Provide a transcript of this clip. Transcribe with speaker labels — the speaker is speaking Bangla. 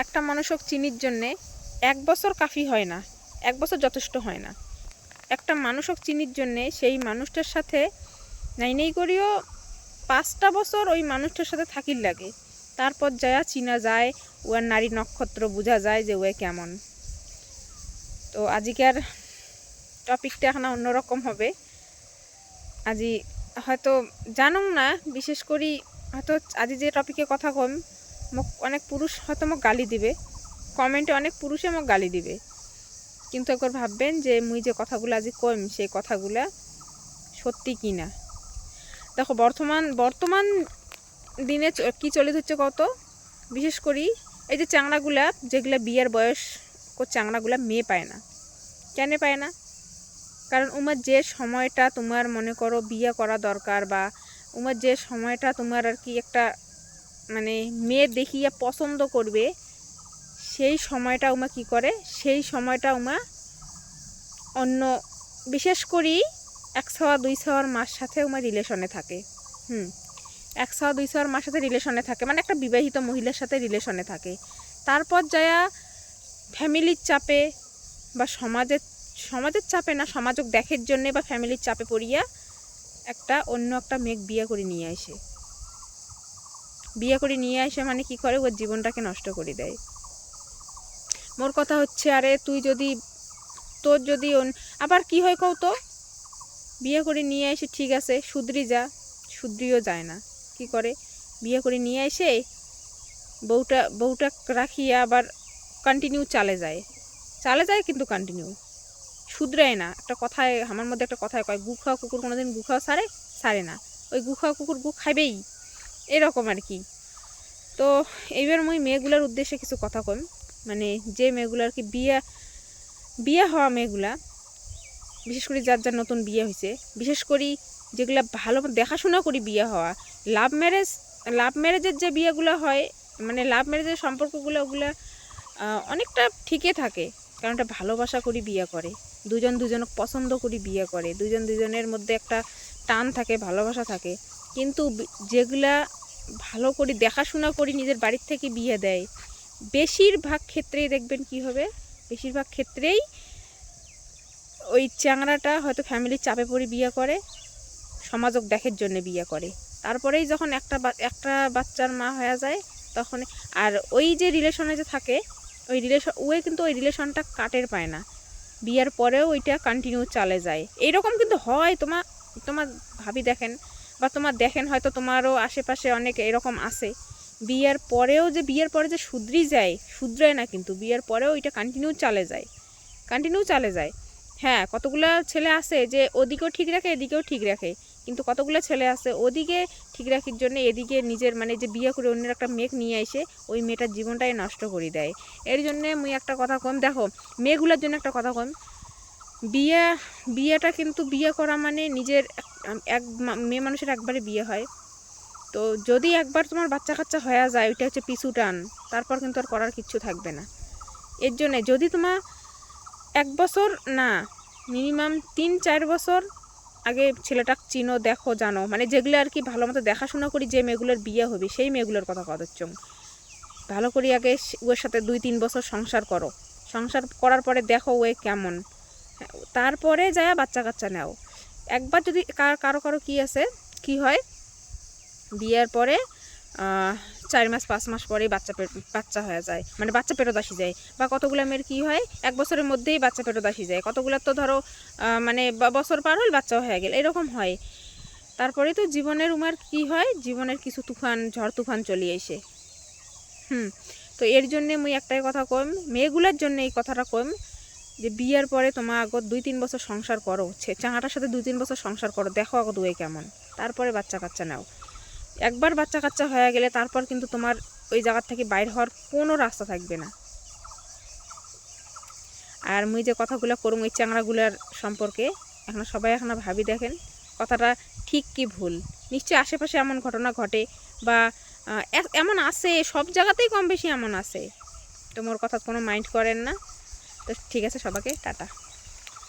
Speaker 1: একটা মানুষক চিনির জন্যে 1 বছর কাফি হয় না, 1 বছর যথেষ্ট হয় না। একটা মানুষক চিনির জন্যে সেই মানুষটার সাথে নাই করিও 5টা বছর ওই মানুষটার সাথে থাকির লাগে, তারপর যায় চিনা যায়, ওর নারী নক্ষত্র বোঝা যায় যে ও কেমন। তো আজকের টপিকটা এখন অন্যরকম হবে। আজি হয়তো জানুম না, বিশেষ করি হয়তো আজি যে টপিকে কথা কম মোক অনেক পুরুষ হয়তো মোক গালি দিবে, কমেন্টে অনেক পুরুষে মোক গালি দিবে, কিন্তু একবার ভাববেন যে মুই যে কথাগুলো আজি কম সেই কথাগুলা সত্যি কি না। দেখো বর্তমান দিনে কি চলে হচ্ছে কত, বিশেষ করি এই যে চাংড়াগুলা যেগুলা বিয়ের বয়স চাংড়াগুলা মেয়ে পায় না। কেন পায় না? কারণ উমার যে সময়টা তোমার মনে করো বিয়ে করা দরকার, বা উমার যে সময়টা তোমার আর কি একটা মানে মেয়ে দেখিয়া পছন্দ করবে, সেই সময়টা উমা কি করে, সেই সময়টা উমা অন্য বিশেষ করি 1-2 মাস সাথে উমা রিলেশনে থাকে। 1-2 মাস সাথে রিলেশনে থাকে, মানে একটা বিবাহিত মহিলার সাথে রিলেশনে থাকে। তারপর যায়া ফ্যামিলির চাপে বা সমাজের চাপে না, সমাজক দেখার জন্যে বা ফ্যামিলির চাপে পড়িয়া অন্য একটা মেয়ে বিয়ে করে নিয়ে আসে মানে কি করে, ওর জীবনটাকে নষ্ট করে দেয়। মোর কথা হচ্ছে, আরে তুই যদি তোর যদি আবার কি হয় কও তো, বিয়ে করে নিয়ে এসে ঠিক আছে শুধরিও যায় না, কি করে বিয়ে করে নিয়ে এসে বউটা রাখিয়া আবার কন্টিনিউ চালে যায় কিন্তু কন্টিনিউ শুধরায় না। একটা কথায় আমার মধ্যে একটা কথায় কয়, গু খাওয়া কুকুর কোনোদিন গু খাওয়া সারে না, ওই গু খাওয়া কুকুর গু খাইবেই, এরকম আর কি। তো এইবার মুই মেয়েগুলার উদ্দেশ্যে কিছু কথা কম, মানে যে মেয়েগুলার কি বিয়ে হওয়া মেয়েগুলা, বিশেষ করে যার নতুন বিয়ে হয়েছে, বিশেষ করি যেগুলা ভালো দেখাশোনা করি বিয়ে হওয়া, লাভ ম্যারেজের যে বিয়েগুলো হয়, মানে লাভ ম্যারেজের সম্পর্কগুলো ওগুলা অনেকটা ঠিকই থাকে, কারণ এটা ভালোবাসা করি বিয়ে করে, দুজনক পছন্দ করি বিয়ে করে, দুজনের মধ্যে একটা টান থাকে, ভালোবাসা থাকে। কিন্তু যেগুলা ভালো করি দেখাশোনা করি নিজের বাড়ির থেকে বিয়ে দেয়, বেশিরভাগ ক্ষেত্রেই দেখবেন কি হবে, বেশিরভাগ ক্ষেত্রেই ওই চ্যাংড়াটা হয়তো ফ্যামিলির চাপে পড়ে বিয়ে করে, সমাজক দেখার জন্য বিয়ে করে, তারপরেই যখন একটা বাচ্চার মা হয়ে যায় তখন আর ওই যে রিলেশনে যে থাকে ওই কিন্তু ওই রিলেশনটা কাটের পায় না, বিয়ের পরেও ওইটা কন্টিনিউ চালে যায়। এইরকম কিন্তু হয়, তোমার ভাবি দেখেন বা তোমার দেখেন, হয়তো তোমারও আশেপাশে অনেক এরকম আছে, বিয়ের পরে যে শুধরায় না, কিন্তু বিয়ের পরেও ওইটা কন্টিনিউ চালে যায়। হ্যাঁ, কতগুলো ছেলে আছে যে ওদিকেও ঠিক রাখে এদিকেও ঠিক রাখে, কিন্তু কতগুলো ছেলে আছে ওদিকে ঠিক রাখার জন্য এদিকে নিজের মানে যে বিয়ে করে অন্যের একটা মেয়ে নিয়ে এসে ওই মেয়েটার জীবনটাই নষ্ট করে দেয়। এর জন্যে মুই একটা কথা কম, দেখো মেয়েগুলোর জন্য একটা কথা কম, বিয়েটা কিন্তু বিয়ে করা মানে নিজের মেয়ে মানুষের একবারে বিয়ে হয়, তো যদি একবার তোমার বাচ্চা কাচ্চা হয়ে যায় ওইটা হচ্ছে পিছু টান, তারপর কিন্তু আর করার কিচ্ছু থাকবে না। এর জন্যে যদি তোমার 1 বছর না, মিনিমাম 3-4 বছর আগে ছেলেটা চিনো, দেখো, জানো, মানে যেগুলো আর কি ভালো মতো দেখাশোনা করি, যে মেয়েগুলোর বিয়ে হবে সেই মেয়েগুলোর কথা হচ্ছ, ভালো করি আগে ওর সাথে 2-3 বছর সংসার করার পরে দেখো ও কেমন, তারপরে যায় বাচ্চা কাচ্চা নাও। একবার যদি কারো কি হয় বিয়ের পরে 4-5 মাস পরেই বাচ্চা হয়ে যায়, মানে বাচ্চা পেটত আসি যায়, বা কতগুলো মেয়ের কি হয় 1 বছরের মধ্যেই বাচ্চা পেটত আসি যায়, কতগুলো তো ধরো মানে বছর পার হল বাচ্চাও হয়ে গেল, এরকম হয়। তারপরে তো জীবনের কি হয়, জীবনের কিছু ঝড় তুফান চলে এসে তো এর জন্যে মুই একটাই কথা কম, মেয়েগুলোর জন্য এই কথাটা কম, যে বিয়ের পরে তোমার আগত 2-3 বছর সংসার করো, চাঙাটার সাথে 2-3 বছর সংসার করো, দেখো আগত ওই কেমন, তারপরে বাচ্চা কাচ্চা নাও। একবার বাচ্চা কাচ্চা হয়ে গেলে তারপর কিন্তু তোমার ওই জায়গার থেকে বাইর হওয়ার কোনো রাস্তা থাকবে না। আর মুই যে কথাগুলো করুম ওই চ্যাংড়াগুলার সম্পর্কে, সবাই ভাবি দেখেন কথাটা ঠিক কি ভুল। নিশ্চয়ই আশেপাশে এমন ঘটনা ঘটে, বা এমন আছে, সব জায়গাতেই কম বেশি এমন আছে, তো মোর কথা কোনো মাইন্ড করেন না। তো ঠিক আছে, সবাইকে টাটা।